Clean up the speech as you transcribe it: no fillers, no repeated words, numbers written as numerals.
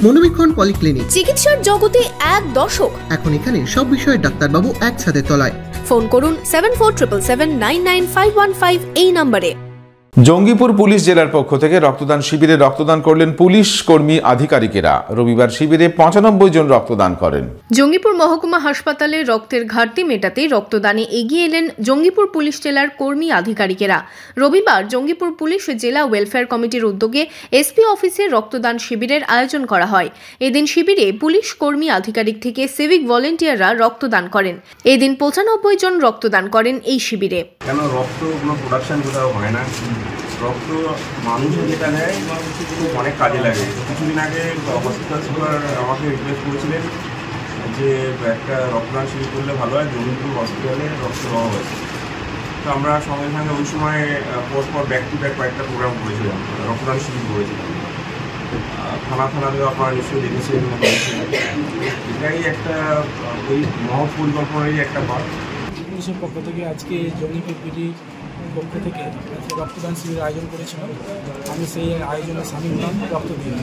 মনোবীক্ষণ polyclinic, চিকিৎসার জগতে এক দশক। এখন এখানে সব বিষয়ে ডাক্তারবাবু একসাথে তলায়। ফোন করুন 7477799515 এই নম্বরে। জঙ্গিপুর পুলিশ জেলার পক্ষ থেকে রক্তদান শিবিরে রক্তদান করলেন পুলিশ কর্মী আধিকারিকেরা। রবিবার শিবিরে 95 জন রক্তদান করেন। জঙ্গিপুর মহকুমা হাসপাতালে রক্তের ঘাটতি মেটাতে রক্তদানে এগিয়ে এলেন জঙ্গিপুর পুলিশ জেলার কর্মী আধিকারিকেরা। রবিবার জঙ্গিপুর পুলিশ জেলা ওয়েলফেয়ার কমিটির উদ্যোগে এসপি অফিসে রক্তদান শিবিরের আয়োজন করা হয়। এদিন শিবিরে পুলিশ কর্মী আধিকারিক থেকে সিভিক ভলেন্টিয়াররা রক্তদান করেন। এদিন 95 জন রক্তদান করেন এই শিবিরে। কেন রক্ত কোনো প্রোডাকশন কোথাও হয় না, রক্ত মানুষের যেটা দেয় অনেক কাজে লাগে। কিছুদিন আগে হসপিটাল সুপার আমাকে রিকোয়েস্ট করেছিলেন যে একটা রক্তদান শিবির করলে ভালো হয়, জঙ্গিপুর হসপিটালে রক্ত দেওয়া হয়েছে। তো আমরা সঙ্গে সঙ্গে ওই সময় পরপর ব্যাক টু ব্যাক কয়েকটা প্রোগ্রাম করেছিলাম, রক্তদান শিবির করেছিলাম। থানাতেও আপনারা নিশ্চয়ই দেখেছেন। এটাই একটা ওই মহৎ পরিকল্পনারই একটা পার্ট। পুলিশের পক্ষ থেকে আজকে জঙ্গিপুর পিডির পক্ষ থেকে রক্তদান শিবিরের আয়োজন করেছিল। আমি সেই আয়োজনে সামিল হলাম, রক্ত দিলাম।